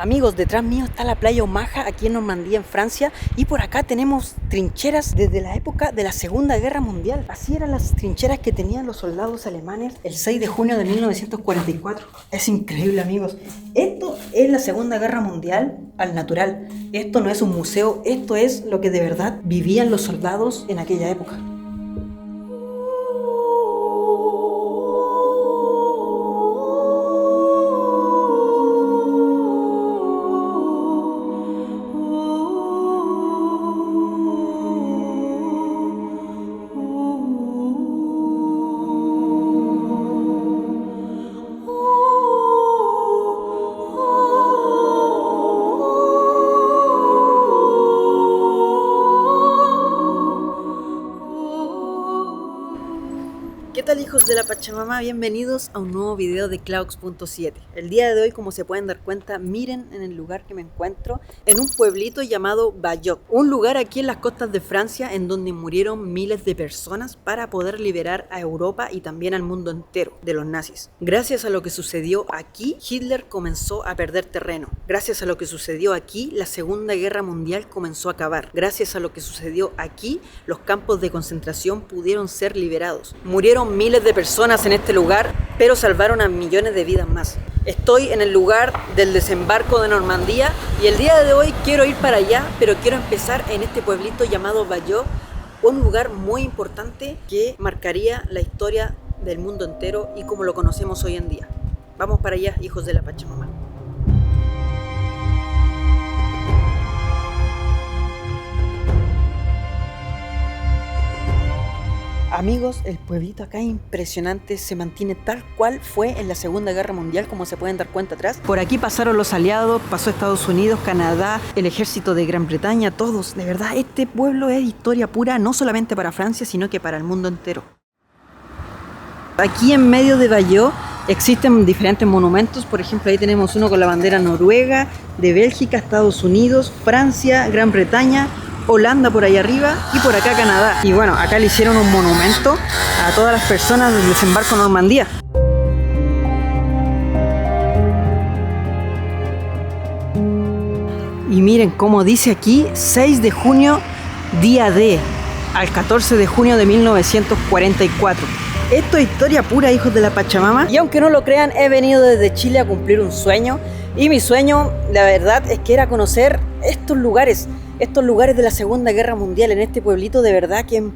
Amigos, detrás mío está la playa Omaha, aquí en Normandía, en Francia, y por acá tenemos trincheras desde la época de la Segunda Guerra Mundial. Así eran las trincheras que tenían los soldados alemanes el 6 de junio de 1944. Es increíble, amigos. Esto es la Segunda Guerra Mundial al natural. Esto no es un museo, esto es lo que de verdad vivían los soldados en aquella época. ¿Qué tal, hijos de la Pachamama? Bienvenidos a un nuevo video de Claux.7. El día de hoy, como se pueden dar cuenta, miren en el lugar que me encuentro, en un pueblito llamado Bayeux, un lugar aquí en las costas de Francia en donde murieron miles de personas para poder liberar a Europa y también al mundo entero de los nazis. Gracias a lo que sucedió aquí, Hitler comenzó a perder terreno. Gracias a lo que sucedió aquí, la Segunda Guerra Mundial comenzó a acabar. Gracias a lo que sucedió aquí, los campos de concentración pudieron ser liberados. Murieron miles de personas en este lugar, pero salvaron a millones de vidas más. Estoy en el lugar del desembarco de Normandía y el día de hoy quiero ir para allá, pero quiero empezar en este pueblito llamado Bayeux, un lugar muy importante que marcaría la historia del mundo entero y como lo conocemos hoy en día. Vamos para allá, hijos de la Pachamama. Amigos, el pueblito acá es impresionante, se mantiene tal cual fue en la Segunda Guerra Mundial, como se pueden dar cuenta atrás. Por aquí pasaron los aliados, pasó Estados Unidos, Canadá, el ejército de Gran Bretaña, todos. De verdad, este pueblo es historia pura, no solamente para Francia, sino que para el mundo entero. Aquí en medio de Bayeux existen diferentes monumentos, por ejemplo ahí tenemos uno con la bandera noruega, de Bélgica, Estados Unidos, Francia, Gran Bretaña, Holanda por ahí arriba y por acá Canadá. Y bueno, acá le hicieron un monumento a todas las personas del desembarco en Normandía. Y miren cómo dice aquí, 6 de junio, día D, al 14 de junio de 1944. Esto es historia pura, hijos de la Pachamama. Y aunque no lo crean, he venido desde Chile a cumplir un sueño. Y mi sueño, la verdad, es que era conocer estos lugares de la Segunda Guerra Mundial. En este pueblito, de verdad que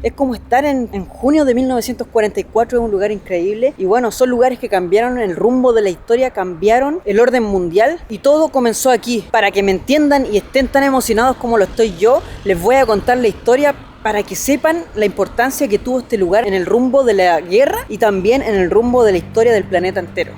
es como estar en junio de 1944, es un lugar increíble. Y bueno, son lugares que cambiaron el rumbo de la historia, cambiaron el orden mundial y todo comenzó aquí. Para que me entiendan y estén tan emocionados como lo estoy yo, les voy a contar la historia para que sepan la importancia que tuvo este lugar en el rumbo de la guerra y también en el rumbo de la historia del planeta entero.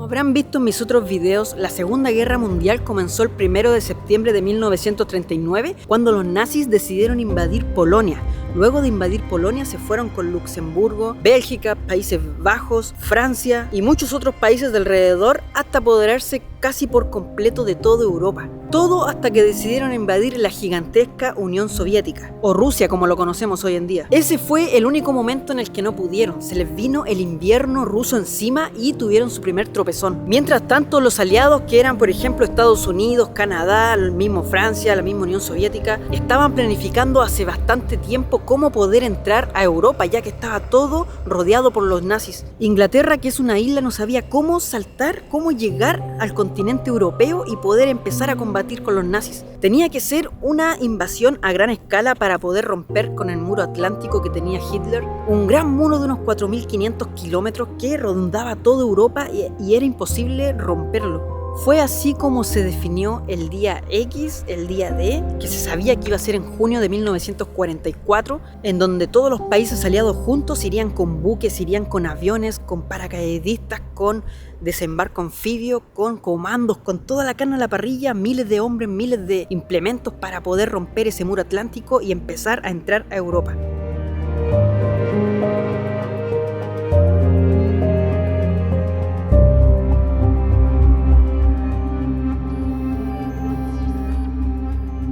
Habrán visto en mis otros videos, la Segunda Guerra Mundial comenzó el 1 de septiembre de 1939, cuando los nazis decidieron invadir Polonia. Luego de invadir Polonia se fueron con Luxemburgo, Bélgica, Países Bajos, Francia y muchos otros países de alrededor hasta apoderarse casi por completo de toda Europa. Todo hasta que decidieron invadir la gigantesca Unión Soviética, o Rusia como lo conocemos hoy en día. Ese fue el único momento en el que no pudieron. Se les vino el invierno ruso encima y tuvieron su primer tropezón. Mientras tanto, los aliados, que eran por ejemplo Estados Unidos, Canadá, el mismo Francia, la misma Unión Soviética, estaban planificando hace bastante tiempo cómo poder entrar a Europa, ya que estaba todo rodeado por los nazis. Inglaterra, que es una isla, no sabía cómo saltar, cómo llegar al continente europeo y poder empezar a combatir con los nazis. Tenía que ser una invasión a gran escala para poder romper con el muro atlántico que tenía Hitler, un gran muro de unos 4.500 kilómetros que rondaba toda Europa y era imposible romperlo. Fue así como se definió el día X, el día D, que se sabía que iba a ser en junio de 1944, en donde todos los países aliados juntos irían con buques, irían con aviones, con paracaidistas, con desembarco anfibio, con comandos, con toda la carne a la parrilla, miles de hombres, miles de implementos para poder romper ese muro atlántico y empezar a entrar a Europa.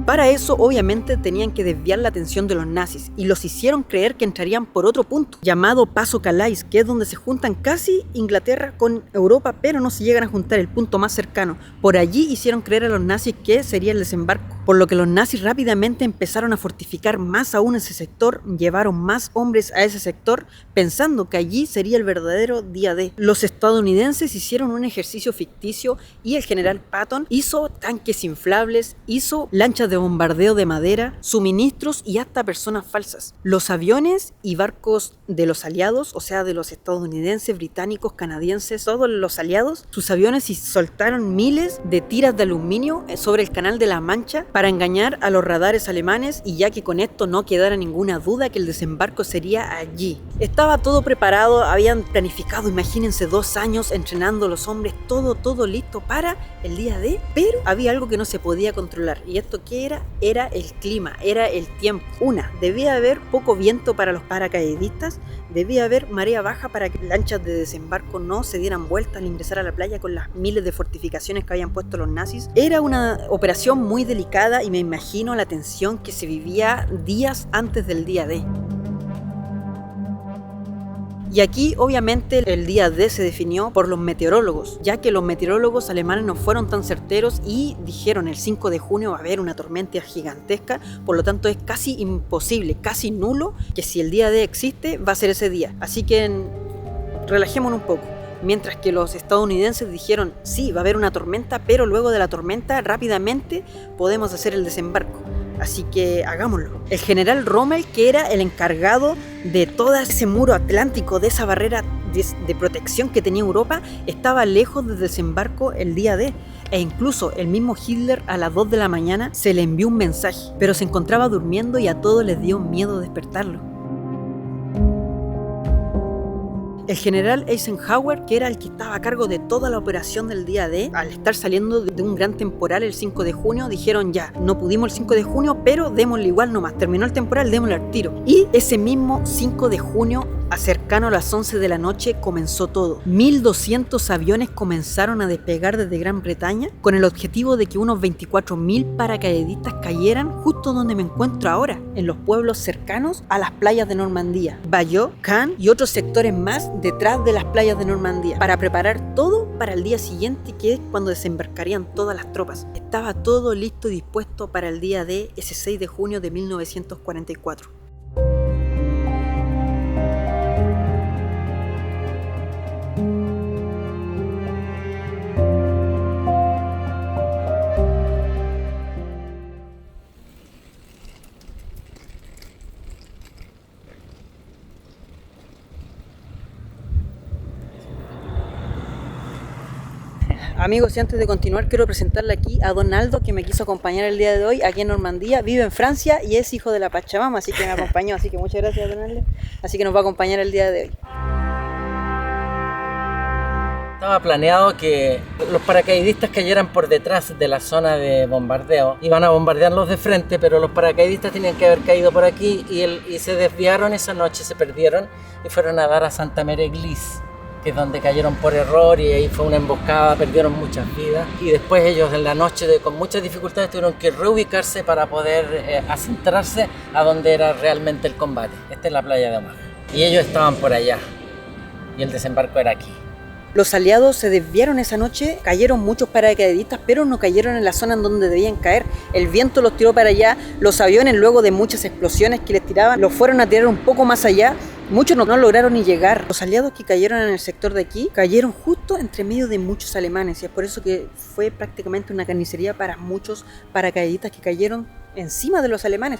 Para Para eso, obviamente, tenían que desviar la atención de los nazis y los hicieron creer que entrarían por otro punto, llamado Paso Calais, que es donde se juntan casi Inglaterra con Europa, pero no se llegan a juntar, el punto más cercano. Por allí hicieron creer a los nazis que sería el desembarco, por lo que los nazis rápidamente empezaron a fortificar más aún ese sector, llevaron más hombres a ese sector, pensando que allí sería el verdadero día D. Los estadounidenses hicieron un ejercicio ficticio y el general Patton hizo tanques inflables, hizo lanchas de bombardeo de madera, suministros y hasta personas falsas. Los aviones y barcos de los aliados, o sea, de los estadounidenses, británicos, canadienses, todos los aliados, sus aviones soltaron miles de tiras de aluminio sobre el Canal de la Mancha para engañar a los radares alemanes, y ya que con esto no quedara ninguna duda que el desembarco sería allí. Estaba todo preparado, habían planificado, imagínense, 2 años entrenando a los hombres, todo listo para el día D, pero había algo que no se podía controlar. ¿Y esto qué era? Era el clima, era el tiempo. Debía haber poco viento para los paracaidistas, debía haber marea baja para que lanchas de desembarco no se dieran vueltas al ingresar a la playa con las miles de fortificaciones que habían puesto los nazis. Era una operación muy delicada y me imagino la tensión que se vivía días antes del día D. Y aquí obviamente el día D se definió por los meteorólogos, ya que los meteorólogos alemanes no fueron tan certeros y dijeron el 5 de junio va a haber una tormenta gigantesca, por lo tanto es casi imposible, casi nulo que si el día D existe va a ser ese día. Así que relajémonos un poco. Mientras que los estadounidenses dijeron sí, va a haber una tormenta, pero luego de la tormenta rápidamente podemos hacer el desembarco. Así que hagámoslo. El general Rommel, que era el encargado de todo ese muro atlántico, de esa barrera de protección que tenía Europa, estaba lejos del desembarco el día D. E incluso el mismo Hitler a las 2 de la mañana se le envió un mensaje, pero se encontraba durmiendo y a todos les dio miedo despertarlo. El general Eisenhower, que era el que estaba a cargo de toda la operación del día D, al estar saliendo de un gran temporal el 5 de junio, dijeron ya, no pudimos el 5 de junio, pero démosle igual nomás, terminó el temporal, démosle al tiro. Y ese mismo 5 de junio, cercano a las 11 de la noche, comenzó todo. 1.200 aviones comenzaron a despegar desde Gran Bretaña con el objetivo de que unos 24.000 paracaidistas cayeran justo donde me encuentro ahora, en los pueblos cercanos a las playas de Normandía, Bayeux, Cannes y otros sectores más detrás de las playas de Normandía, para preparar todo para el día siguiente, que es cuando desembarcarían todas las tropas. Estaba todo listo y dispuesto para el día D, ese 6 de junio de 1944. Amigos, y antes de continuar quiero presentarle aquí a Donaldo, que me quiso acompañar el día de hoy aquí en Normandía. Vive en Francia y es hijo de la Pachamama, así que me acompañó, así que muchas gracias, Donaldo. Así que nos va a acompañar el día de hoy. Estaba planeado que los paracaidistas cayeran por detrás de la zona de bombardeo. Iban a bombardearlos de frente, pero los paracaidistas tenían que haber caído por aquí y se desviaron esa noche, se perdieron y fueron a dar a Sainte-Mère-Église, que es donde cayeron por error, y ahí fue una emboscada, perdieron muchas vidas. Y después ellos en la noche con muchas dificultades tuvieron que reubicarse para poder acentrarse a donde era realmente el combate. Esta es la playa de Omaha. Y ellos estaban por allá y el desembarco era aquí. Los aliados se desviaron esa noche, cayeron muchos paracaidistas, pero no cayeron en la zona en donde debían caer. El viento los tiró para allá, los aviones, luego de muchas explosiones que les tiraban, los fueron a tirar un poco más allá. Muchos no lograron ni llegar. Los aliados que cayeron en el sector de aquí, cayeron justo entre medio de muchos alemanes, y es por eso que fue prácticamente una carnicería para muchos paracaidistas que cayeron encima de los alemanes.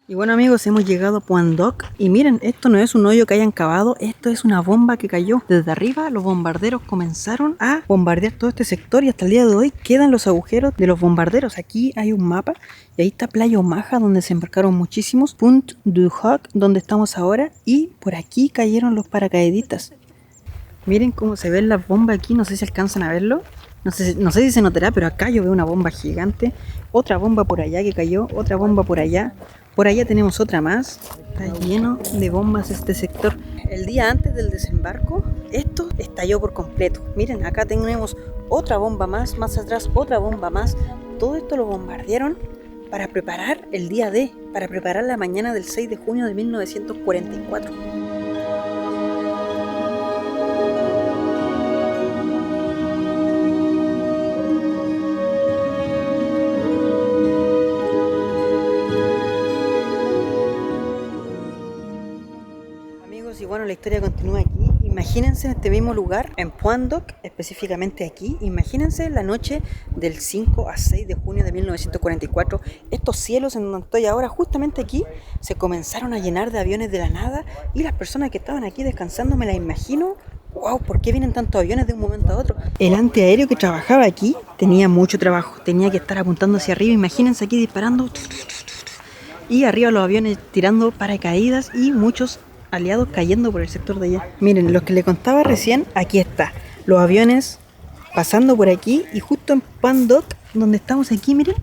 Y bueno, amigos, hemos llegado a Point Doc y miren, esto no es un hoyo que hayan cavado, esto es una bomba que cayó. Desde arriba los bombarderos comenzaron a bombardear todo este sector y hasta el día de hoy quedan los agujeros de los bombarderos. Aquí hay un mapa y ahí está Playa Omaha, donde se embarcaron muchísimos, Pointe du Hoc, donde estamos ahora, y por aquí cayeron los paracaidistas. Miren cómo se ven las bombas aquí, no sé si alcanzan a verlo. No sé si se notará, pero acá yo veo una bomba gigante, otra bomba por allá que cayó, otra bomba por allá, Por allá tenemos otra más. Está lleno de bombas este sector. El día antes del desembarco, esto estalló por completo. Miren, acá tenemos otra bomba más atrás otra bomba más. Todo esto lo bombardearon para preparar el día D, para preparar la mañana del 6 de junio de 1944. Amigos, y bueno, la historia continúa aquí. Imagínense en este mismo lugar, en Point Duc, específicamente aquí, imagínense la noche del 5 a 6 de junio de 1944, estos cielos en donde estoy ahora, justamente aquí, se comenzaron a llenar de aviones de la nada y las personas que estaban aquí descansando, me las imagino, wow, ¿por qué vienen tantos aviones de un momento a otro? El antiaéreo que trabajaba aquí tenía mucho trabajo, tenía que estar apuntando hacia arriba, imagínense aquí disparando, y arriba los aviones tirando paracaídas y muchos aliados cayendo por el sector de allá. Miren, los que le contaba recién, aquí está. Los aviones pasando por aquí y justo en Point Duc, donde estamos aquí, miren,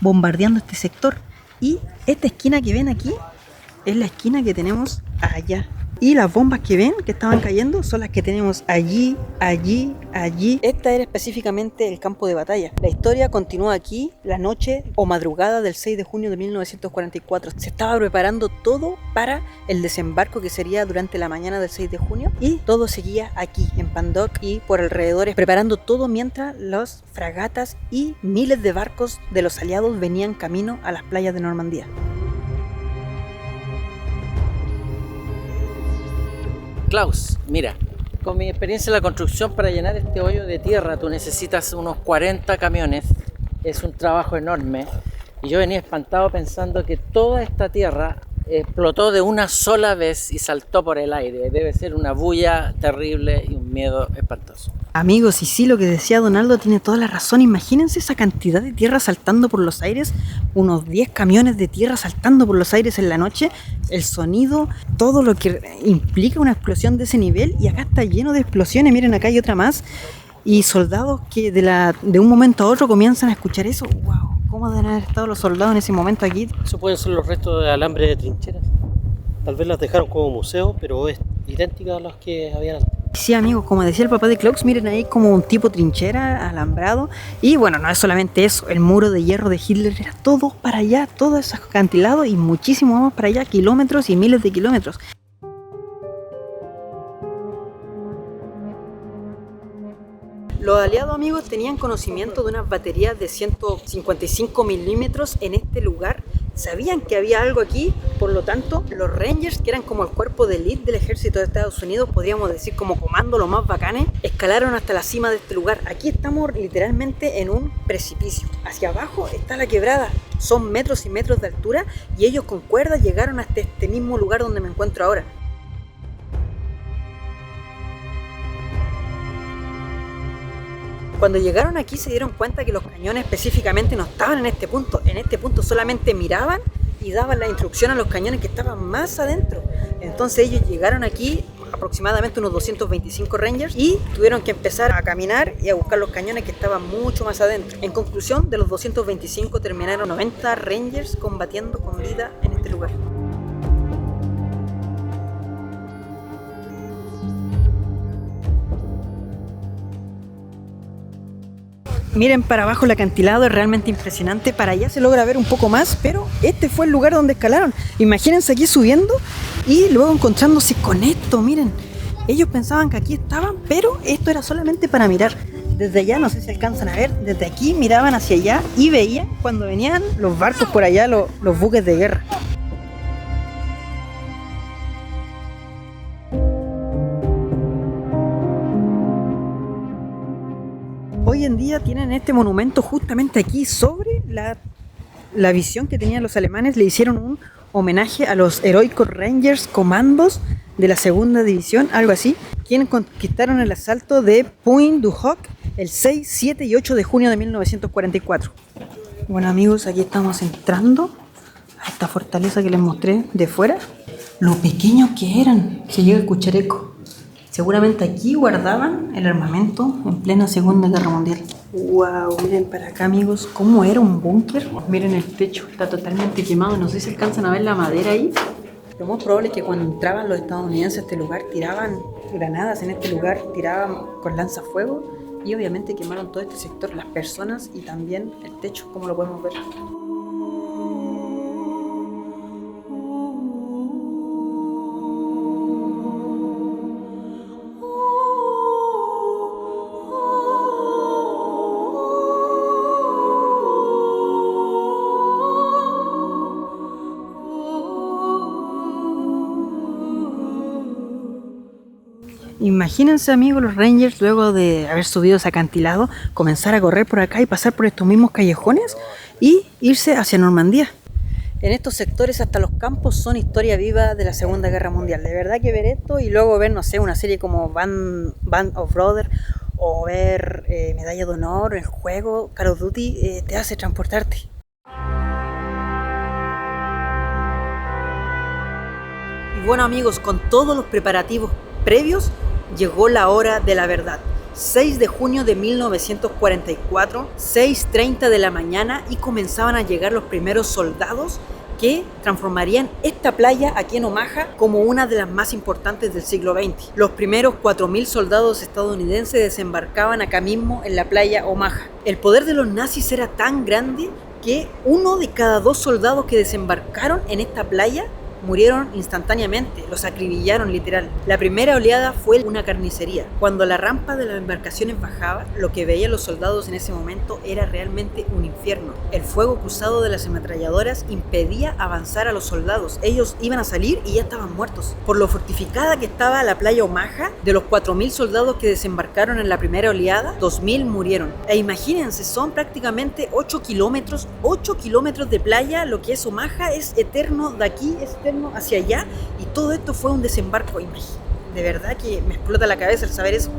bombardeando este sector. Y esta esquina que ven aquí es la esquina que tenemos allá. Y las bombas que ven que estaban cayendo son las que tenemos allí, allí, allí. Esta era específicamente el campo de batalla. La historia continúa aquí, la noche o madrugada del 6 de junio de 1944. Se estaba preparando todo para el desembarco que sería durante la mañana del 6 de junio. Y todo seguía aquí, en Point Duc y por alrededores, preparando todo mientras las fragatas y miles de barcos de los aliados venían camino a las playas de Normandía. Klaus, mira, con mi experiencia en la construcción, para llenar este hoyo de tierra tú necesitas unos 40 camiones, es un trabajo enorme, y yo venía espantado pensando que toda esta tierra explotó de una sola vez y saltó por el aire. Debe ser una bulla terrible y un miedo espantoso. Amigos, y sí, lo que decía Donaldo tiene toda la razón. Imagínense esa cantidad de tierra saltando por los aires, unos 10 camiones de tierra saltando por los aires en la noche, el sonido, todo lo que implica una explosión de ese nivel, y acá está lleno de explosiones. Miren, acá hay otra más, y soldados que de un momento a otro comienzan a escuchar eso. ¡Wow! ¿Cómo deben haber estado los soldados en ese momento aquí? Eso pueden ser los restos de alambre de trincheras. Tal vez las dejaron como museo, pero es idéntica a las que habían antes. Sí, amigos, como decía el papá de Klaus, miren ahí como un tipo trinchera, alambrado. Y bueno, no es solamente eso, el muro de hierro de Hitler era todo para allá, todo ese acantilado y muchísimo más para allá, kilómetros y miles de kilómetros. Los aliados, amigos, tenían conocimiento de unas baterías de 155 milímetros en este lugar. Sabían que había algo aquí, por lo tanto, los Rangers, que eran como el cuerpo de élite del ejército de Estados Unidos, podríamos decir como comando los más bacanes, escalaron hasta la cima de este lugar. Aquí estamos literalmente en un precipicio. Hacia abajo está la quebrada, son metros y metros de altura, y ellos con cuerdas llegaron hasta este mismo lugar donde me encuentro ahora. Cuando llegaron aquí se dieron cuenta que los cañones específicamente no estaban en este punto. En este punto solamente miraban y daban la instrucción a los cañones que estaban más adentro. Entonces ellos llegaron aquí, aproximadamente unos 225 Rangers, y tuvieron que empezar a caminar y a buscar los cañones que estaban mucho más adentro. En conclusión, de los 225 terminaron 90 Rangers combatiendo con vida en este lugar. Miren para abajo el acantilado, es realmente impresionante. Para allá se logra ver un poco más, pero este fue el lugar donde escalaron. Imagínense aquí subiendo y luego encontrándose con esto, miren. Ellos pensaban que aquí estaban, pero esto era solamente para mirar. Desde allá, no sé si alcanzan a ver, desde aquí miraban hacia allá y veían cuando venían los barcos por allá, los buques de guerra. Hoy en día tienen este monumento justamente aquí sobre la visión que tenían los alemanes. Le hicieron un homenaje a los heroicos Rangers comandos de la segunda división, algo así, quienes conquistaron el asalto de Point Duc el 6, 7 y 8 de junio de 1944. Bueno, amigos, aquí estamos entrando a esta fortaleza que les mostré de fuera. Lo pequeños que eran, se llega a escuchar eco. Seguramente aquí guardaban el armamento en plena Segunda Guerra Mundial. Wow, miren para acá, amigos, cómo era un búnker. Miren el techo, está totalmente quemado. No sé si alcanzan a ver la madera ahí. Lo más probable es que cuando entraban los estadounidenses a este lugar tiraban granadas en este lugar, tiraban con lanzafuegos y obviamente quemaron todo este sector, las personas y también el techo, como lo podemos ver. Imagínense, amigos, los Rangers, luego de haber subido ese acantilado, comenzar a correr por acá y pasar por estos mismos callejones y irse hacia Normandía. En estos sectores hasta los campos son historia viva de la Segunda Guerra Mundial. De verdad que ver esto y luego ver, no sé, una serie como Band of Brothers o ver Medalla de Honor, el juego Call of Duty, te hace transportarte. Y bueno, amigos, con todos los preparativos previos, llegó la hora de la verdad. 6 de junio de 1944, 6:30 de la mañana, y comenzaban a llegar los primeros soldados que transformarían esta playa aquí en Omaha como una de las más importantes del siglo XX. Los primeros 4.000 soldados estadounidenses desembarcaban acá mismo en la playa Omaha. El poder de los nazis era tan grande que 1 de cada 2 soldados que desembarcaron en esta playa murieron instantáneamente, los acribillaron literal. La primera oleada fue una carnicería. Cuando la rampa de las embarcaciones bajaba, lo que veían los soldados en ese momento era realmente un infierno. El fuego cruzado de las ametralladoras impedía avanzar a los soldados. Ellos iban a salir y ya estaban muertos. Por lo fortificada que estaba la playa Omaha, de los 4.000 soldados que desembarcaron en la primera oleada, 2.000 murieron. E imagínense, son prácticamente 8 kilómetros de playa. Lo que es Omaha es eterno, de aquí es eterno hacia allá, y todo esto fue un desembarco. De verdad que me explota la cabeza el saber eso.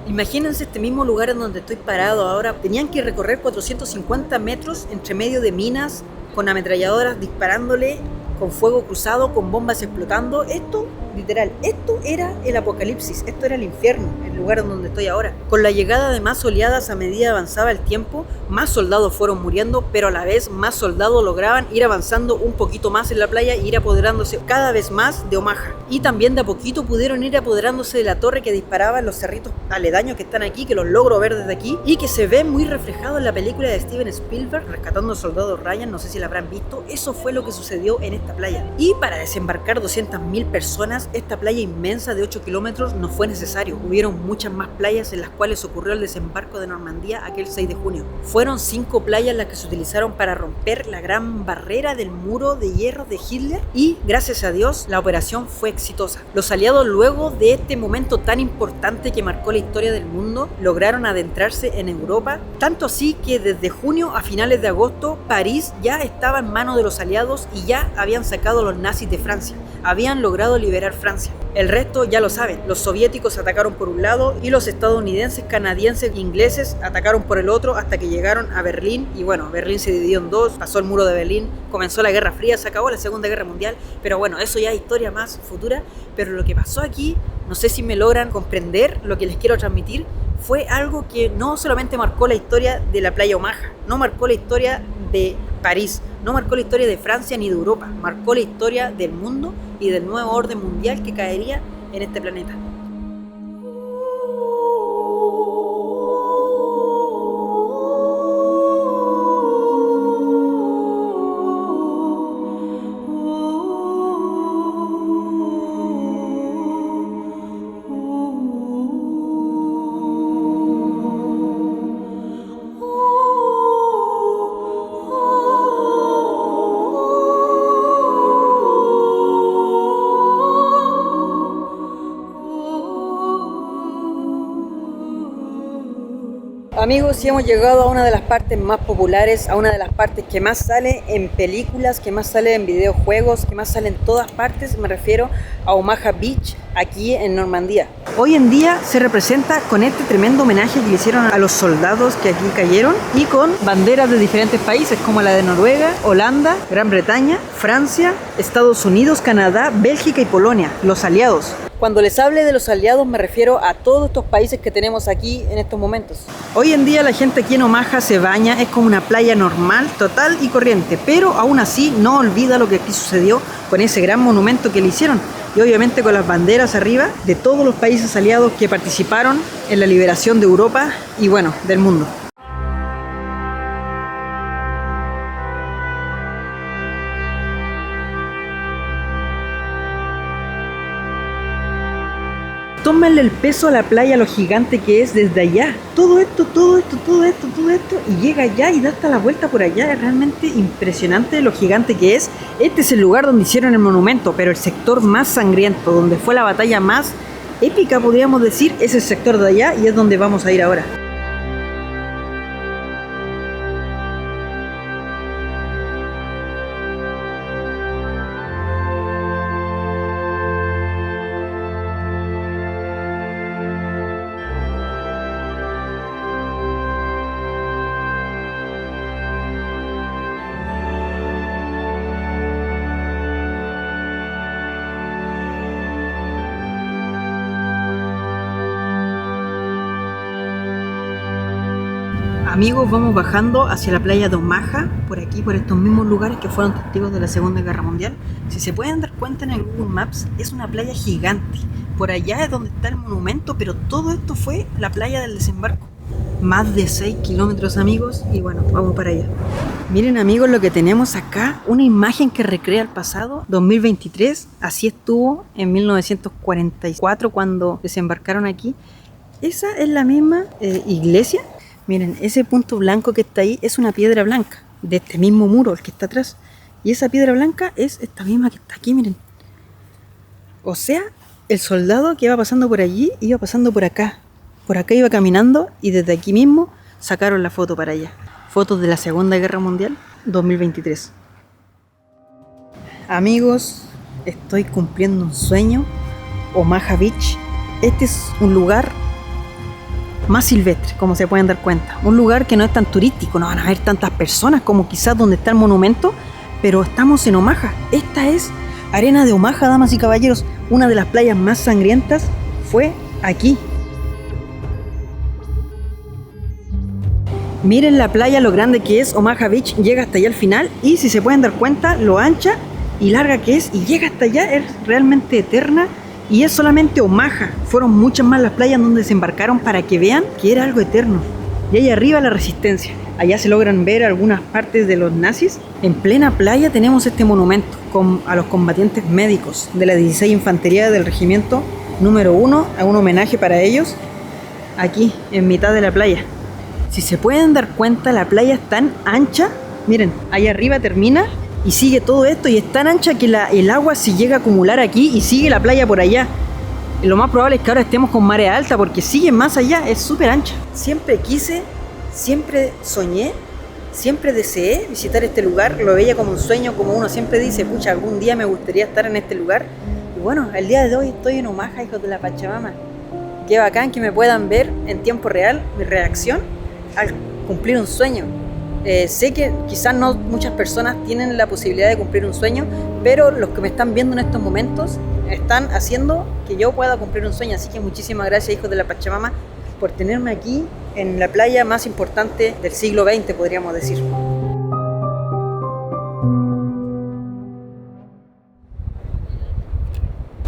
Imagínense este mismo lugar en donde estoy parado ahora. Tenían que recorrer 450 metros entre medio de minas, con ametralladoras disparándole, con fuego cruzado, con bombas explotando. Esto, literal, esto era el apocalipsis, esto era el infierno, el lugar en donde estoy ahora. Con la llegada de más oleadas a medida avanzaba el tiempo, más soldados fueron muriendo, pero a la vez más soldados lograban ir avanzando un poquito más en la playa e ir apoderándose cada vez más de Omaha. Y también de a poquito pudieron ir apoderándose de la torre que disparaba en los cerritos aledaños que están aquí, que los logro ver desde aquí, y que se ve muy reflejado en la película de Steven Spielberg, Rescatando al Soldado Ryan. No sé si la habrán visto. Eso fue lo que sucedió en esta playa. Y para desembarcar 200.000 personas, esta playa inmensa de 8 kilómetros no fue necesario. Hubieron muchas más playas en las cuales ocurrió el desembarco de Normandía aquel 6 de junio. Fueron 5 playas las que se utilizaron para romper la gran barrera del muro de hierro de Hitler, y gracias a Dios la operación fue exitosa. Los aliados, luego de este momento tan importante que marcó la historia del mundo, lograron adentrarse en Europa, tanto así que desde junio a finales de agosto París ya estaba en manos de los aliados y ya habían sacado a los nazis de Francia. Habían logrado liberar Francia. El resto ya lo saben, los soviéticos atacaron por un lado y los estadounidenses, canadienses e ingleses atacaron por el otro, hasta que llegaron a Berlín. Y bueno, Berlín se dividió en dos, pasó el muro de Berlín, comenzó la Guerra Fría, se acabó la Segunda Guerra Mundial, pero bueno, eso ya es historia más futura. Pero lo que pasó aquí, no sé si me logran comprender lo que les quiero transmitir, fue algo que no solamente marcó la historia de la playa Omaha, no marcó la historia de París, no marcó la historia de Francia ni de Europa, marcó la historia del mundo y del nuevo orden mundial que caería en este planeta. Amigos, y hemos llegado a una de las partes más populares, a una de las partes que más sale en películas, que más sale en videojuegos, que más sale en todas partes. Me refiero a Omaha Beach, aquí en Normandía. Hoy en día se representa con este tremendo homenaje que le hicieron a los soldados que aquí cayeron y con banderas de diferentes países como la de Noruega, Holanda, Gran Bretaña, Francia, Estados Unidos, Canadá, Bélgica y Polonia, los aliados. Cuando les hable de los aliados me refiero a todos estos países que tenemos aquí en estos momentos. Hoy en día la gente aquí en Omaha se baña, es como una playa normal, total y corriente, pero aún así no olvida lo que aquí sucedió con ese gran monumento que le hicieron y obviamente con las banderas arriba de todos los países aliados que participaron en la liberación de Europa y bueno, del mundo. Tómenle el peso a la playa, lo gigante que es desde allá. Todo esto, y llega allá y da hasta la vuelta por allá. Es realmente impresionante lo gigante que es. Este es el lugar donde hicieron el monumento, pero el sector más sangriento, donde fue la batalla más épica, podríamos decir, es el sector de allá y es donde vamos a ir ahora. Amigos, vamos bajando hacia la playa de Omaha, por aquí, por estos mismos lugares que fueron testigos de la Segunda Guerra Mundial. Si se pueden dar cuenta en el Google Maps, es una playa gigante. Por allá es donde está el monumento, pero todo esto fue la playa del desembarco. Más de 6 kilómetros, amigos, y bueno, vamos para allá. Miren, amigos, lo que tenemos acá, una imagen que recrea el pasado, 2023, así estuvo en 1944 cuando desembarcaron aquí. Esa es la misma iglesia. Miren, ese punto blanco que está ahí es una piedra blanca, de este mismo muro, el que está atrás. Y esa piedra blanca es esta misma que está aquí, miren. O sea, el soldado que iba pasando por allí, iba pasando por acá. Por acá iba caminando y desde aquí mismo sacaron la foto para allá. Fotos de la Segunda Guerra Mundial, 2023. Amigos, estoy cumpliendo un sueño. Omaha Beach. Este es un lugar más silvestre, como se pueden dar cuenta. Un lugar que no es tan turístico, no van a ver tantas personas como quizás donde está el monumento, pero estamos en Omaha. Esta es arena de Omaha, damas y caballeros. Una de las playas más sangrientas fue aquí. Miren la playa, lo grande que es. Omaha Beach llega hasta allá al final y si se pueden dar cuenta, lo ancha y larga que es y llega hasta allá, es realmente eterna. Y es solamente Omaha, fueron muchas más las playas donde desembarcaron para que vean que era algo eterno. Y ahí arriba la resistencia, allá se logran ver algunas partes de los nazis. En plena playa tenemos este monumento a los combatientes médicos de la 16 Infantería del Regimiento número 1, a un homenaje para ellos, aquí en mitad de la playa. Si se pueden dar cuenta, la playa es tan ancha, miren, ahí arriba termina y sigue todo esto y es tan ancha que el agua se llega a acumular aquí y sigue la playa por allá. Y lo más probable es que ahora estemos con marea alta porque sigue más allá, es súper ancha. Siempre quise, siempre soñé, siempre deseé visitar este lugar, lo veía como un sueño, como uno siempre dice, pucha, algún día me gustaría estar en este lugar. Y bueno, el día de hoy estoy en Omaha, hijos de la Pachamama. Qué bacán que me puedan ver en tiempo real mi reacción al cumplir un sueño. Sé que quizás no muchas personas tienen la posibilidad de cumplir un sueño, pero los que me están viendo en estos momentos están haciendo que yo pueda cumplir un sueño. Así que muchísimas gracias, hijos de la Pachamama, por tenerme aquí en la playa más importante del siglo XX, podríamos decir.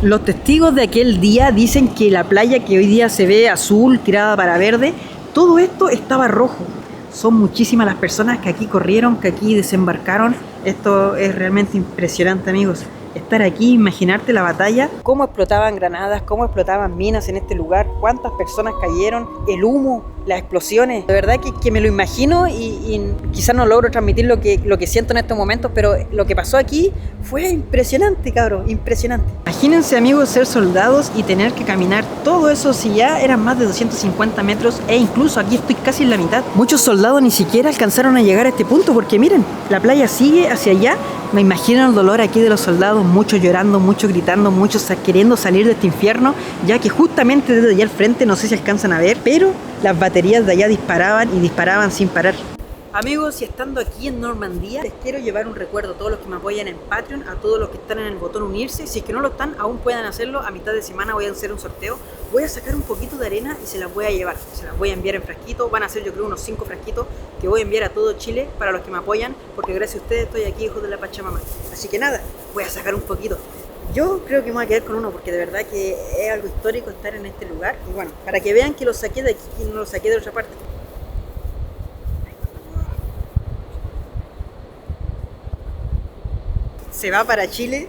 Los testigos de aquel día dicen que la playa que hoy día se ve azul, tirada para verde, todo esto estaba rojo. Son muchísimas las personas que aquí corrieron, que aquí desembarcaron. Esto es realmente impresionante, amigos. Estar aquí, imaginarte la batalla, cómo explotaban granadas, cómo explotaban minas en este lugar, cuántas personas cayeron, el humo, las explosiones. De verdad que me lo imagino y quizás no logro transmitir lo que siento en estos momentos, pero lo que pasó aquí fue impresionante, cabros, impresionante. Imagínense, amigos, ser soldados y tener que caminar todo eso si ya eran más de 250 metros e incluso aquí estoy casi en la mitad. Muchos soldados ni siquiera alcanzaron a llegar a este punto porque miren, la playa sigue hacia allá Me imagino el dolor aquí de los soldados, muchos llorando, muchos gritando, muchos queriendo salir de este infierno, ya que justamente desde allá al frente, no sé si alcanzan a ver, pero las baterías de allá disparaban y disparaban sin parar. Amigos, y estando aquí en Normandía, les quiero llevar un recuerdo a todos los que me apoyan en Patreon, a todos los que están en el botón unirse. Si es que no lo están, aún pueden hacerlo. A mitad de semana voy a hacer un sorteo. Voy a sacar un poquito de arena y se las voy a llevar. Se las voy a enviar en frasquitos. Van a ser yo creo unos 5 frasquitos que voy a enviar a todo Chile para los que me apoyan, porque gracias a ustedes estoy aquí, hijos de la Pachamama. Así que nada, voy a sacar un poquito. Yo creo que me voy a quedar con uno porque de verdad que es algo histórico estar en este lugar. Y bueno, para que vean que lo saqué de aquí y no lo saqué de otra parte. Se va para Chile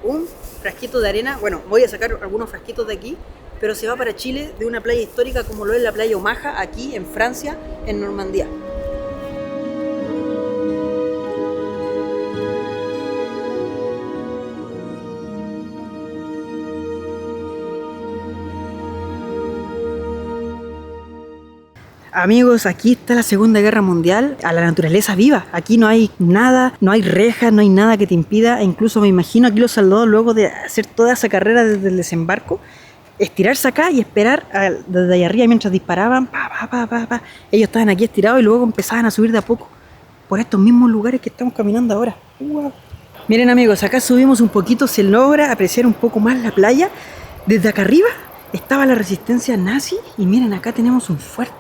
un frasquito de arena. Bueno, voy a sacar algunos frasquitos de aquí, pero se va para Chile de una playa histórica como lo es la playa Omaha, aquí en Francia, en Normandía. Amigos, aquí está la Segunda Guerra Mundial, a la naturaleza viva. Aquí no hay nada, no hay rejas, no hay nada que te impida. E incluso me imagino aquí los soldados, luego de hacer toda esa carrera desde el desembarco, estirarse acá y esperar desde allá arriba mientras disparaban. Ellos estaban aquí estirados y luego empezaban a subir de a poco por estos mismos lugares que estamos caminando ahora. ¡Wow! Miren amigos, acá subimos un poquito, se logra apreciar un poco más la playa. Desde acá arriba estaba la resistencia nazi y miren, acá tenemos un fuerte.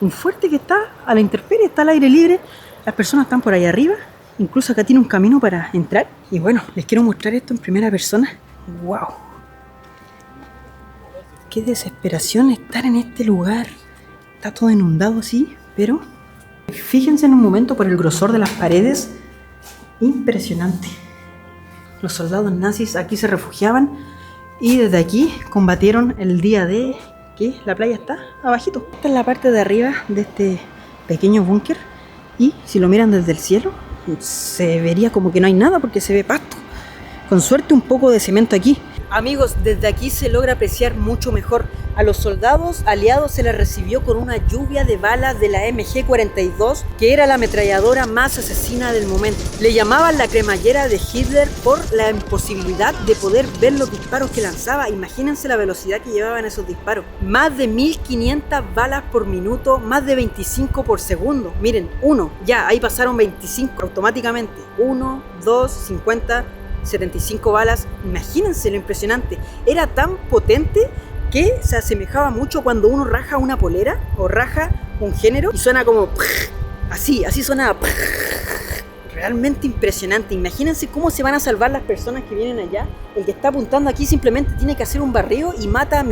Un fuerte que está a la intemperie, está al aire libre. Las personas están por ahí arriba. Incluso acá tiene un camino para entrar. Y bueno, les quiero mostrar esto en primera persona. ¡Wow! Qué desesperación estar en este lugar. Está todo inundado así, pero fíjense en un momento por el grosor de las paredes. Impresionante. Los soldados nazis aquí se refugiaban y desde aquí combatieron el día de... que la playa está abajito. Esta es la parte de arriba de este pequeño búnker y si lo miran desde el cielo se vería como que no hay nada porque se ve pasto. Con suerte un poco de cemento aquí. Amigos, desde aquí se logra apreciar mucho mejor. A los soldados aliados se les recibió con una lluvia de balas de la MG-42, que era la ametralladora más asesina del momento. Le llamaban la cremallera de Hitler por la imposibilidad de poder ver los disparos que lanzaba. Imagínense la velocidad que llevaban esos disparos. Más de 1500 balas por minuto, más de 25 por segundo. Miren, ya, ahí pasaron 25 automáticamente. 1, 2, 50... 75 balas, imagínense lo impresionante. Era tan potente que se asemejaba mucho cuando uno raja una polera o raja un género y suena como así sonaba. Realmente impresionante. Imagínense cómo se van a salvar las personas que vienen allá. El que está apuntando aquí simplemente tiene que hacer un barrido y mata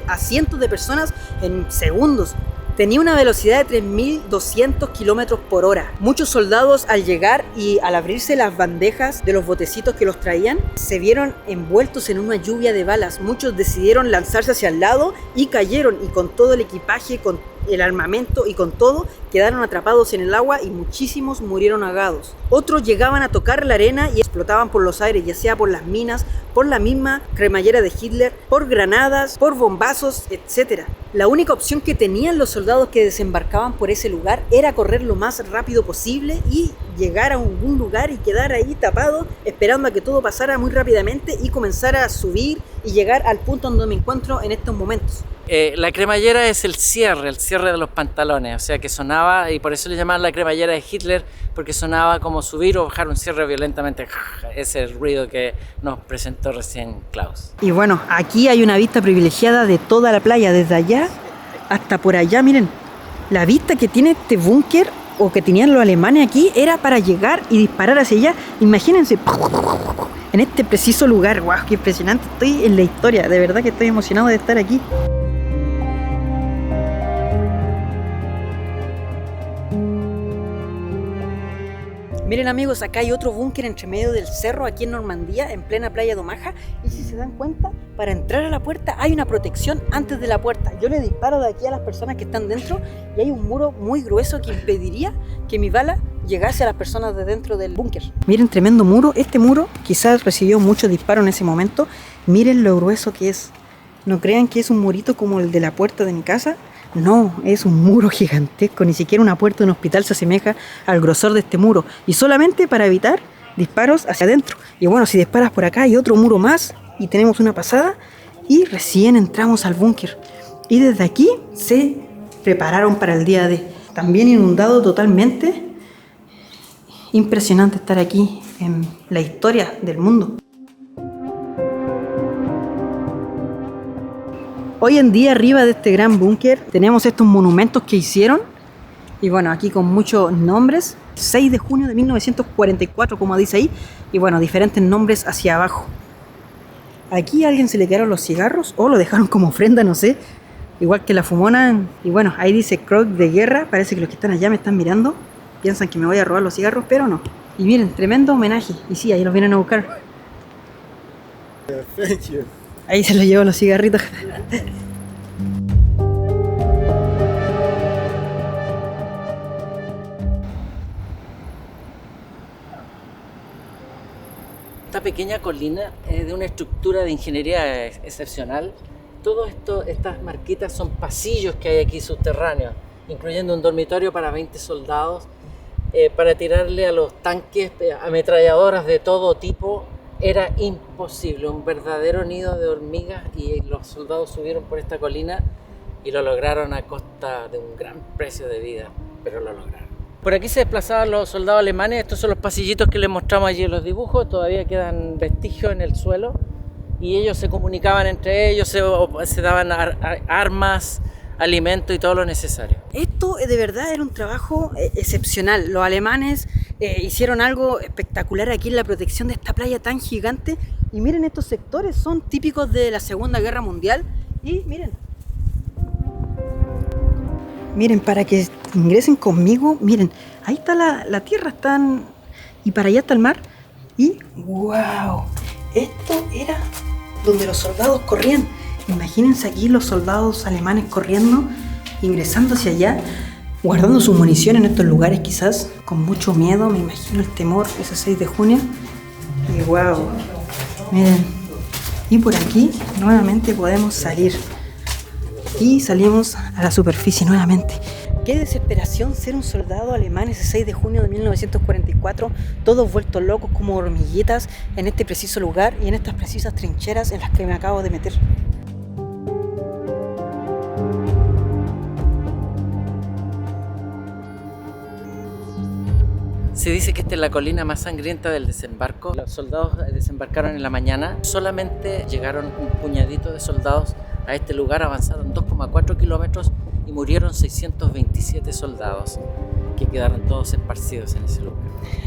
a cientos de personas en segundos. Tenía una velocidad de 3.200 kilómetros por hora. Muchos soldados al llegar y al abrirse las bandejas de los botecitos que los traían, se vieron envueltos en una lluvia de balas. Muchos decidieron lanzarse hacia el lado y cayeron, y con todo el equipaje, con el armamento y con todo, quedaron atrapados en el agua y muchísimos murieron ahogados. Otros llegaban a tocar la arena y explotaban por los aires, ya sea por las minas, por la misma cremallera de Hitler, por granadas, por bombazos, etc. La única opción que tenían los soldados que desembarcaban por ese lugar era correr lo más rápido posible y llegar a algún lugar y quedar ahí tapado, esperando a que todo pasara muy rápidamente y comenzar a subir y llegar al punto donde me encuentro en estos momentos. La cremallera es el cierre de los pantalones, o sea que sonaba, y por eso le llamaban la cremallera de Hitler, porque sonaba como subir o bajar un cierre violentamente. Ese es el ruido que nos presentó recién Klaus. Y bueno, aquí hay una vista privilegiada de toda la playa, desde allá hasta por allá. Miren, la vista que tiene este búnker, o que tenían los alemanes aquí, era para llegar y disparar hacia allá. Imagínense, en este preciso lugar. ¡Wow! ¡Qué impresionante! Estoy en la historia, de verdad que estoy emocionado de estar aquí. Miren amigos, acá hay otro búnker entre medio del cerro, aquí en Normandía, en plena playa de Omaha. Y si se dan cuenta, para entrar a la puerta hay una protección antes de la puerta. Yo le disparo de aquí a las personas que están dentro y hay un muro muy grueso que impediría que mi bala llegase a las personas de dentro del búnker. Miren, tremendo muro. Este muro quizás recibió muchos disparos en ese momento. Miren lo grueso que es. No crean que es un murito como el de la puerta de mi casa. No, es un muro gigantesco, ni siquiera una puerta de un hospital se asemeja al grosor de este muro. Y solamente para evitar disparos hacia adentro. Y bueno, si disparas por acá hay otro muro más y tenemos una pasada y recién entramos al búnker. Y desde aquí se prepararon para el día D. También inundado totalmente. Impresionante estar aquí en la historia del mundo. Hoy en día arriba de este gran búnker tenemos estos monumentos que hicieron. Y bueno, aquí con muchos nombres. 6 de junio de 1944, como dice ahí. Y bueno, diferentes nombres hacia abajo. Aquí a alguien se le quedaron los cigarros o lo dejaron como ofrenda, no sé. Igual que la fumona. Y bueno, ahí dice Croc de guerra. Parece que los que están allá me están mirando. Piensan que me voy a robar los cigarros, pero no. Y miren, tremendo homenaje. Y sí, ahí los vienen a buscar. Ahí se los llevo los cigarritos. Esta pequeña colina es de una estructura de ingeniería excepcional. Todo esto, estas marquitas son pasillos que hay aquí subterráneos, incluyendo un dormitorio para 20 soldados, para tirarle a los tanques ametralladoras de todo tipo. Era imposible, un verdadero nido de hormigas, y los soldados subieron por esta colina y lo lograron a costa de un gran precio de vida, pero lo lograron. Por aquí se desplazaban los soldados alemanes. Estos son los pasillitos que les mostramos allí en los dibujos. Todavía quedan vestigios en el suelo y ellos se comunicaban entre ellos, se daban armas, alimento y todo lo necesario. Esto de verdad era un trabajo excepcional. Los alemanes hicieron algo espectacular aquí en la protección de esta playa tan gigante. Y miren, estos sectores son típicos de la Segunda Guerra Mundial. Y miren, para que ingresen conmigo, miren, ahí está la tierra, y para allá está el mar. Y wow, esto era donde los soldados corrían. Imagínense aquí los soldados alemanes corriendo, ingresando hacia allá, guardando su munición en estos lugares, quizás con mucho miedo. Me imagino el temor ese 6 de junio. Y wow, miren, y por aquí nuevamente podemos salir. Y salimos a la superficie nuevamente. Qué desesperación ser un soldado alemán ese 6 de junio de 1944, todos vueltos locos como hormiguitas en este preciso lugar y en estas precisas trincheras en las que me acabo de meter. Se dice que esta es la colina más sangrienta del desembarco. Los soldados desembarcaron en la mañana. Solamente llegaron un puñadito de soldados a este lugar, avanzaron 2,4 kilómetros y murieron 627 soldados, que quedaron todos esparcidos en ese lugar.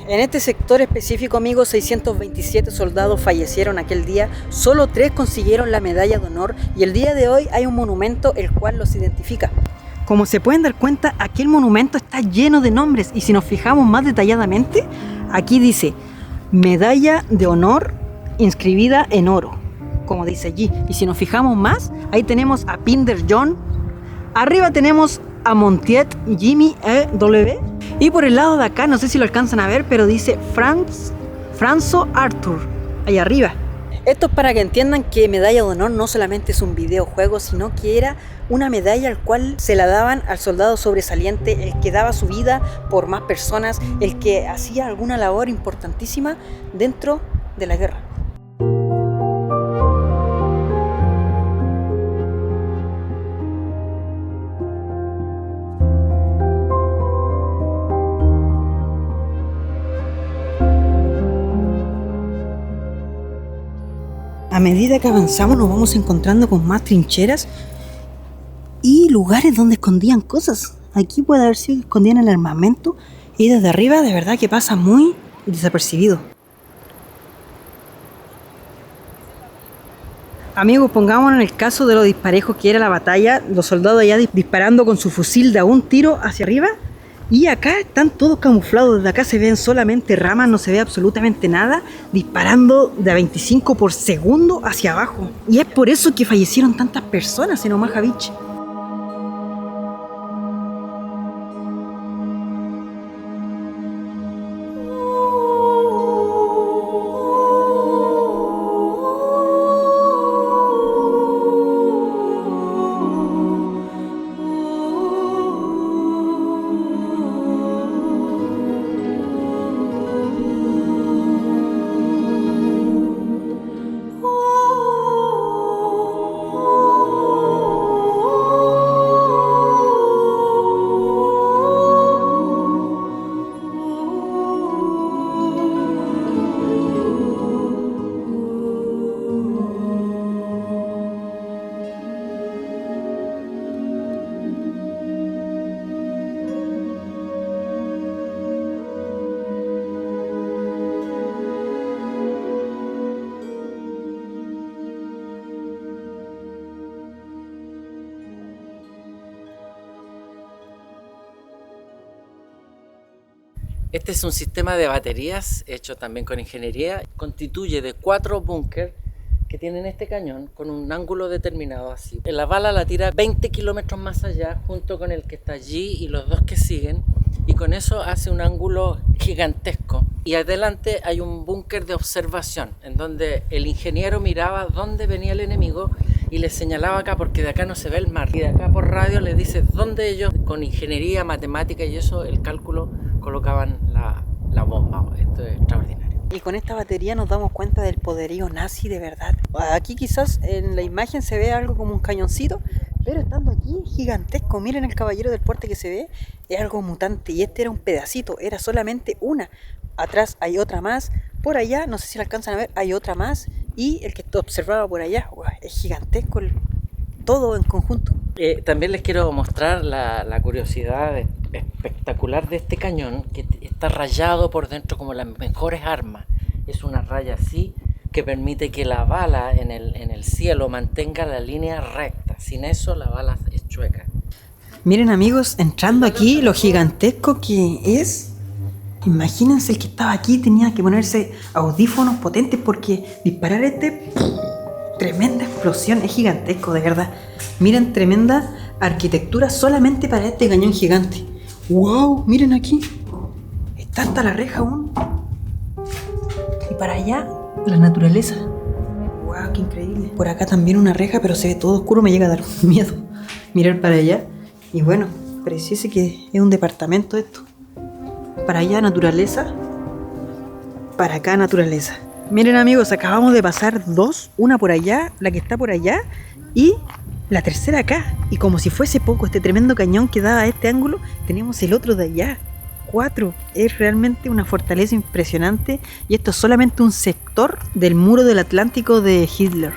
En este sector específico, amigos, 627 soldados fallecieron aquel día. Solo 3 consiguieron la medalla de honor y el día de hoy hay un monumento el cual los identifica. Como se pueden dar cuenta, aquel monumento está lleno de nombres y si nos fijamos más detalladamente, aquí dice medalla de honor inscribida en oro, como dice allí. Y si nos fijamos más, ahí tenemos a Pinder John, arriba tenemos a Montiet Jimmy W. Y por el lado de acá, no sé si lo alcanzan a ver, pero dice Franzo Arthur, ahí arriba. Esto es para que entiendan que medalla de honor no solamente es un videojuego, sino que era una medalla al cual se la daban al soldado sobresaliente, el que daba su vida por más personas, el que hacía alguna labor importantísima dentro de la guerra. A medida que avanzamos nos vamos encontrando con más trincheras y lugares donde escondían cosas. Aquí puede haber sido que escondían el armamento y desde arriba de verdad que pasa muy desapercibido. Amigos, pongámonos en el caso de lo disparejos que era la batalla, los soldados allá disparando con su fusil de a un tiro hacia arriba. Y acá están todos camuflados, desde acá se ven solamente ramas, no se ve absolutamente nada, disparando de a 25 por segundo hacia abajo. Y es por eso que fallecieron tantas personas en Omaha Beach. Este es un sistema de baterías hecho también con ingeniería. Constituye de 4 búnker que tienen este cañón con un ángulo determinado así. La bala la tira 20 kilómetros más allá junto con el que está allí y los dos que siguen, y con eso hace un ángulo gigantesco. Y adelante hay un búnker de observación en donde el ingeniero miraba dónde venía el enemigo y le señalaba acá, porque de acá no se ve el mar, y de acá por radio le dice dónde ellos, con ingeniería, matemática y eso, el cálculo, colocaban la bomba. Esto es extraordinario. Y con esta batería nos damos cuenta del poderío nazi de verdad. Aquí quizás en la imagen se ve algo como un cañoncito, pero estando aquí gigantesco. Miren el caballero del puente que se ve, es algo mutante, y este era un pedacito, era solamente una. Atrás hay otra más, por allá, no sé si la alcanzan a ver, hay otra más, y el que observaba por allá, es gigantesco todo en conjunto. También les quiero mostrar la curiosidad espectacular de este cañón, que está rayado por dentro como las mejores armas. Es una raya así que permite que la bala en el cielo mantenga la línea recta. Sin eso la bala es chueca. Miren amigos, entrando aquí, lo gigantesco que es. Imagínense, el que estaba aquí tenía que ponerse audífonos potentes porque disparar tremenda explosión, es gigantesco de verdad. Miren, tremenda arquitectura solamente para este cañón gigante. ¡Wow! Miren aquí, está hasta la reja aún. Y para allá, la naturaleza. ¡Wow! ¡Qué increíble! Por acá también una reja, pero se ve todo oscuro, me llega a dar miedo mirar para allá. Y bueno, pareciese que es un departamento esto. Para allá naturaleza, para acá naturaleza. Miren amigos, acabamos de pasar dos, una por allá, la que está por allá, y la tercera acá. Y como si fuese poco, este tremendo cañón que daba a este ángulo, tenemos el otro de allá. 4. Es realmente una fortaleza impresionante, y esto es solamente un sector del muro del Atlántico de Hitler.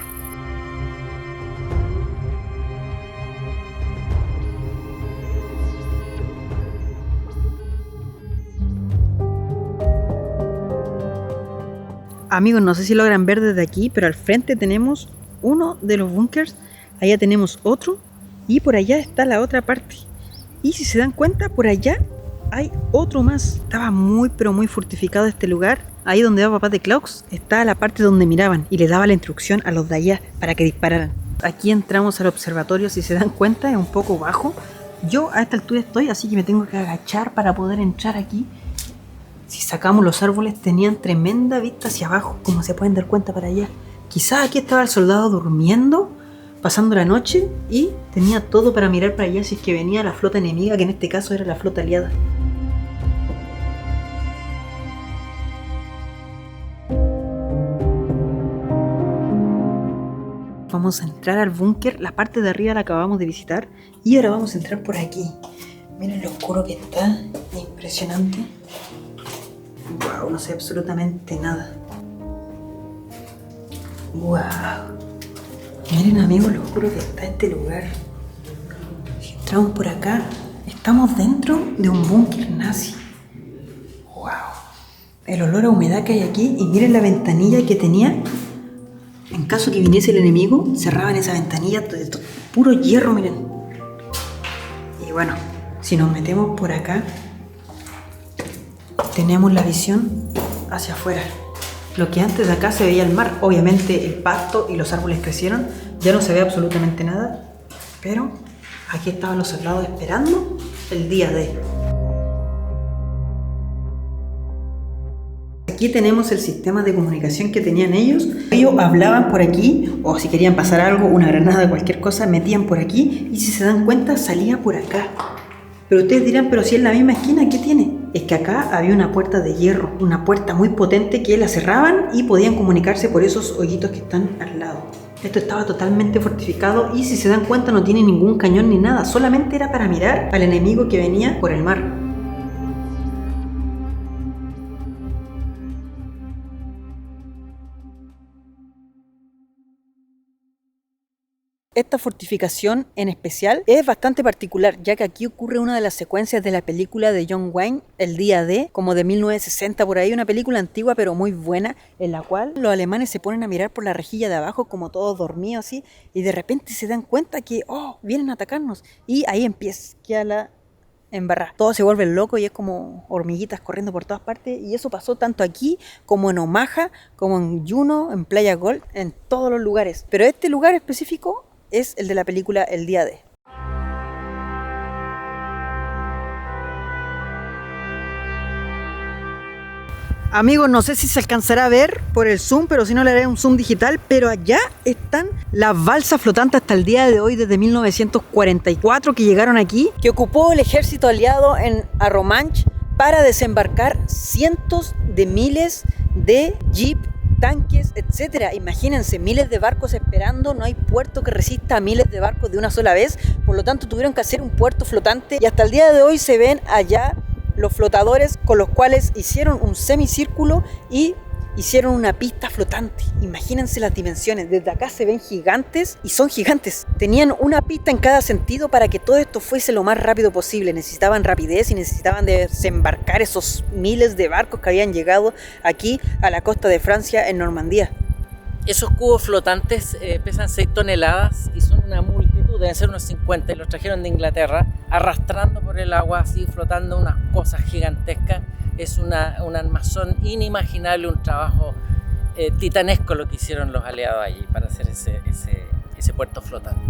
Amigos, no sé si logran ver desde aquí, pero al frente tenemos uno de los búnkers, allá tenemos otro, y por allá está la otra parte. Y si se dan cuenta, por allá hay otro más. Estaba muy pero muy fortificado este lugar. Ahí donde va papá de Klaus está la parte donde miraban y le daba la instrucción a los de allá para que dispararan. Aquí entramos al observatorio, si se dan cuenta es un poco bajo. Yo a esta altura estoy, así que me tengo que agachar para poder entrar aquí. Si sacamos los árboles tenían tremenda vista hacia abajo, como se pueden dar cuenta para allá. Quizás aquí estaba el soldado durmiendo, pasando la noche, y tenía todo para mirar para allá si es que venía la flota enemiga, que en este caso era la flota aliada. Vamos a entrar al búnker, la parte de arriba la acabamos de visitar, y ahora vamos a entrar por aquí. Miren lo oscuro que está, impresionante. Wow, no sé absolutamente nada. Wow. Miren amigos lo oscuro que está este lugar. Si entramos por acá, estamos dentro de un búnker nazi. Wow. El olor a humedad que hay aquí, y miren la ventanilla que tenía. En caso que viniese el enemigo, cerraban esa ventanilla de puro hierro, miren. Y bueno, si nos metemos por acá, tenemos la visión hacia afuera. Lo que antes de acá se veía el mar, obviamente el pasto y los árboles crecieron, ya no se ve absolutamente nada, pero aquí estaban los soldados esperando el día D. Aquí tenemos el sistema de comunicación que tenían ellos. Ellos hablaban por aquí, o si querían pasar algo, una granada, cualquier cosa, metían por aquí, y si se dan cuenta salía por acá. Pero ustedes dirán, pero si es la misma esquina, ¿qué tiene? Es que acá había una puerta de hierro, una puerta muy potente que la cerraban y podían comunicarse por esos hoyitos que están al lado. Esto estaba totalmente fortificado, y si se dan cuenta no tiene ningún cañón ni nada, solamente era para mirar al enemigo que venía por el mar. Esta fortificación en especial es bastante particular, ya que aquí ocurre una de las secuencias de la película de John Wayne, El Día D, como de 1960 por ahí, una película antigua pero muy buena, en la cual los alemanes se ponen a mirar por la rejilla de abajo como todos dormidos así, y de repente se dan cuenta que, vienen a atacarnos, y ahí empieza la embarrada. Todos se vuelven locos y es como hormiguitas corriendo por todas partes. Y eso pasó tanto aquí como en Omaha, como en Juneau, en Playa Gold, en todos los lugares. Pero este lugar específico es el de la película El Día de. Amigos, no sé si se alcanzará a ver por el zoom, pero si no le haré un zoom digital, pero allá están las balsas flotantes hasta el día de hoy, desde 1944 que llegaron aquí, que ocupó el ejército aliado en Arromanch para desembarcar cientos de miles de jeep, tanques, etcétera. Imagínense, miles de barcos esperando, no hay puerto que resista a miles de barcos de una sola vez, por lo tanto tuvieron que hacer un puerto flotante y hasta el día de hoy se ven allá los flotadores con los cuales hicieron un semicírculo y hicieron una pista flotante. Imagínense las dimensiones, desde acá se ven gigantes y son gigantes. Tenían una pista en cada sentido para que todo esto fuese lo más rápido posible. Necesitaban rapidez y necesitaban desembarcar esos miles de barcos que habían llegado aquí a la costa de Francia en Normandía. Esos cubos flotantes pesan 6 toneladas y son una multitud, deben ser unos 50, y los trajeron de Inglaterra, arrastrando por el agua, así flotando unas cosas gigantescas. Es un armazón inimaginable, un trabajo titanesco lo que hicieron los aliados allí para hacer ese puerto flotante.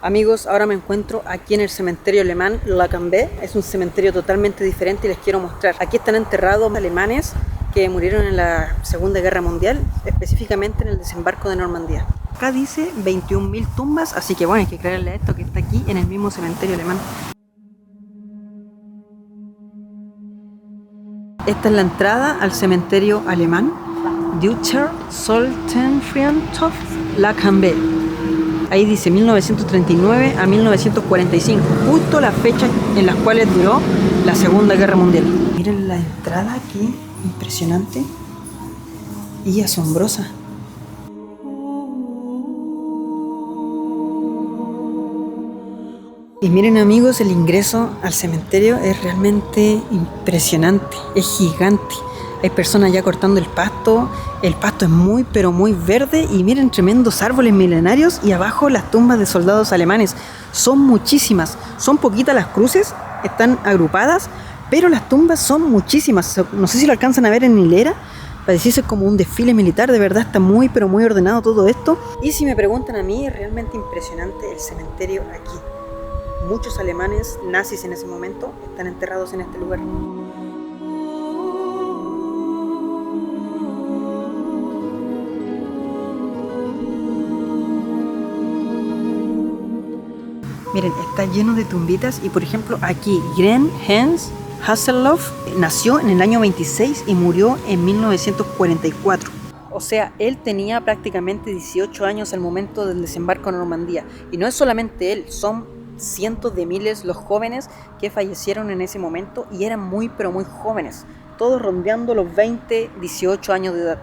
Amigos, ahora me encuentro aquí en el cementerio alemán La Cambé. Es un cementerio totalmente diferente y les quiero mostrar. Aquí están enterrados alemanes que murieron en la Segunda Guerra Mundial, específicamente en el desembarco de Normandía. Acá dice 21.000 tumbas, así que bueno, hay que creerle a esto que está aquí en el mismo cementerio alemán. Esta es la entrada al cementerio alemán, Deutscher Soldatenfriedhof La Cambé. Ahí dice 1939 a 1945, justo las fechas en las cuales duró la Segunda Guerra Mundial. Miren la entrada aquí, impresionante y asombrosa. Y miren amigos, el ingreso al cementerio es realmente impresionante, es gigante. Hay personas ya cortando el pasto es muy pero muy verde y miren tremendos árboles milenarios y abajo las tumbas de soldados alemanes. Son muchísimas, son poquitas las cruces, están agrupadas, pero las tumbas son muchísimas. No sé si lo alcanzan a ver en hilera, pareciese como un desfile militar, de verdad está muy pero muy ordenado todo esto. Y si me preguntan a mí, es realmente impresionante el cementerio aquí. Muchos alemanes nazis en ese momento están enterrados en este lugar. Miren, está lleno de tumbitas y por ejemplo aquí Gren Hans Hasselhoff nació en el año 26 y murió en 1944. O sea, él tenía prácticamente 18 años al momento del desembarco en Normandía. Y no es solamente él, son cientos de miles los jóvenes que fallecieron en ese momento y eran muy pero muy jóvenes, todos rondeando los 20, 18 años de edad.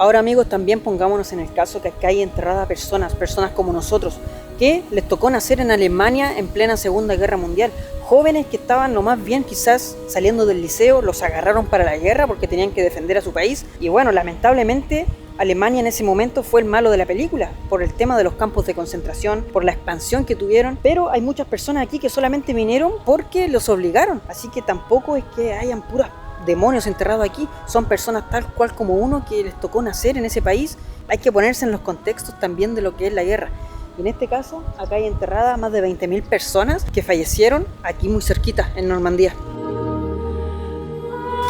Ahora amigos, también pongámonos en el caso que acá hay enterradas personas como nosotros, que les tocó nacer en Alemania en plena Segunda Guerra Mundial. Jóvenes que estaban lo más bien quizás saliendo del liceo, los agarraron para la guerra porque tenían que defender a su país. Y bueno, lamentablemente Alemania en ese momento fue el malo de la película, por el tema de los campos de concentración, por la expansión que tuvieron. Pero hay muchas personas aquí que solamente vinieron porque los obligaron, así que tampoco es que hayan puras demonios enterrados aquí, son personas tal cual como uno que les tocó nacer en ese país. Hay que ponerse en los contextos también de lo que es la guerra. Y en este caso, acá hay enterradas más de 20.000 personas que fallecieron aquí muy cerquita, en Normandía.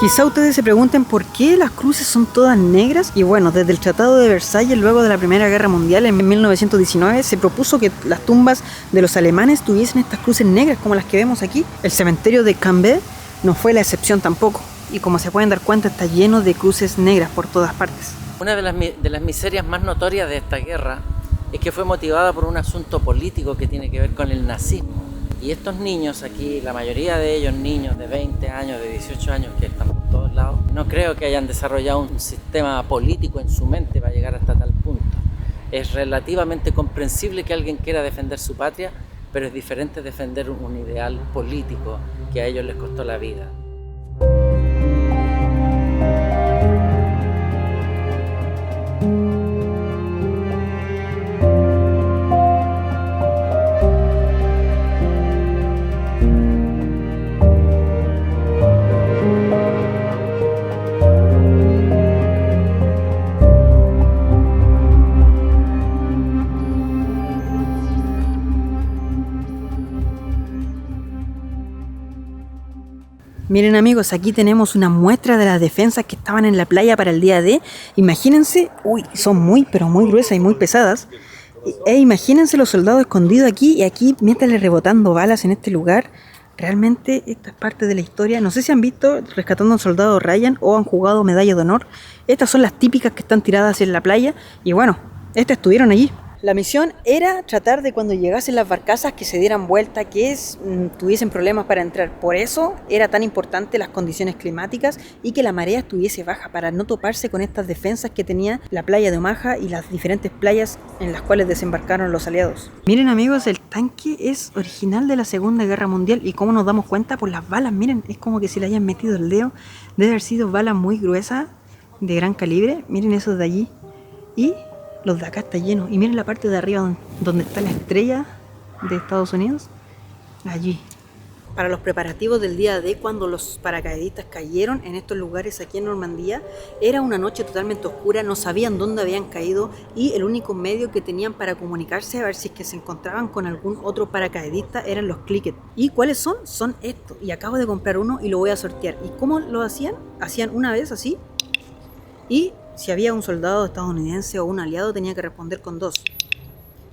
Quizá ustedes se pregunten por qué las cruces son todas negras. Y bueno, desde el Tratado de Versalles, luego de la Primera Guerra Mundial, en 1919, se propuso que las tumbas de los alemanes tuviesen estas cruces negras como las que vemos aquí. El cementerio de Cambé no fue la excepción tampoco. Y como se pueden dar cuenta, está lleno de cruces negras por todas partes. Una de las miserias más notorias de esta guerra es que fue motivada por un asunto político que tiene que ver con el nazismo. Y estos niños aquí, la mayoría de ellos niños de 20 años, de 18 años que están por todos lados, no creo que hayan desarrollado un sistema político en su mente para llegar hasta tal punto. Es relativamente comprensible que alguien quiera defender su patria, pero es diferente defender un ideal político que a ellos les costó la vida. Miren amigos, aquí tenemos una muestra de las defensas que estaban en la playa para el día D. Imagínense, son muy pero muy gruesas y muy pesadas. Imagínense los soldados escondidos aquí y aquí métale rebotando balas en este lugar. Realmente esta es parte de la historia. No sé si han visto Rescatando a un Soldado Ryan o han jugado Medalla de Honor. Estas son las típicas que están tiradas en la playa y bueno, estas estuvieron allí. La misión era tratar de cuando llegasen las barcazas que se dieran vuelta, que tuviesen problemas para entrar. Por eso era tan importante las condiciones climáticas y que la marea estuviese baja para no toparse con estas defensas que tenía la playa de Omaha y las diferentes playas en las cuales desembarcaron los aliados. Miren amigos, el tanque es original de la Segunda Guerra Mundial y cómo nos damos cuenta por las balas. Miren, es como que si le hayan metido el dedo. Debe haber sido balas muy gruesas, de gran calibre. Miren esos de allí. Y los de acá está lleno. Y miren la parte de arriba donde está la estrella de Estados Unidos. Allí. Para los preparativos del día D, cuando los paracaidistas cayeron en estos lugares aquí en Normandía, era una noche totalmente oscura, no sabían dónde habían caído y el único medio que tenían para comunicarse a ver si es que se encontraban con algún otro paracaidista eran los clickets. ¿Y cuáles son? Son estos. Y acabo de comprar uno y lo voy a sortear. ¿Y cómo lo hacían? Hacían una vez así y si había un soldado estadounidense o un aliado tenía que responder con 2.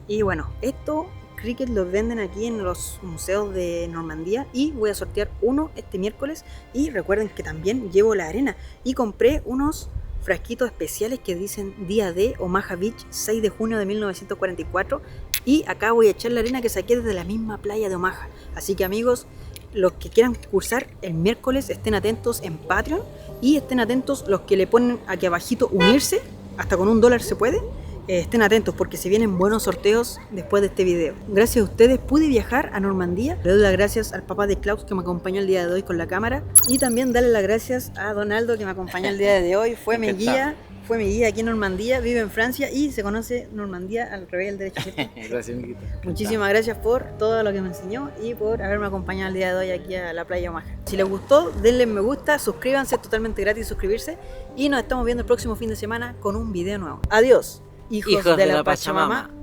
Y bueno, estos crickets los venden aquí en los museos de Normandía y voy a sortear uno este miércoles. Y recuerden que también llevo la arena y compré unos frasquitos especiales que dicen Día D, Omaha Beach, 6 de junio de 1944. Y acá voy a echar la arena que saqué desde la misma playa de Omaha. Así que amigos, los que quieran cursar el miércoles estén atentos en Patreon y estén atentos los que le ponen aquí abajito unirse, hasta con $1 se puede. Estén atentos porque se vienen buenos sorteos después de este video. Gracias a ustedes pude viajar a Normandía. Le doy las gracias al papá de Klaus que me acompañó el día de hoy con la cámara y también darle las gracias a Donaldo que me acompañó el día de hoy. Fue mi guía aquí en Normandía, vive en Francia y se conoce Normandía al revés del derecho. Gracias, Miquito. Muchísimas gracias por todo lo que me enseñó y por haberme acompañado el día de hoy aquí a la playa Omaha. Si les gustó, denle me gusta, suscríbanse, es totalmente gratis suscribirse y nos estamos viendo el próximo fin de semana con un video nuevo. Adiós, hijos de la Pachamama.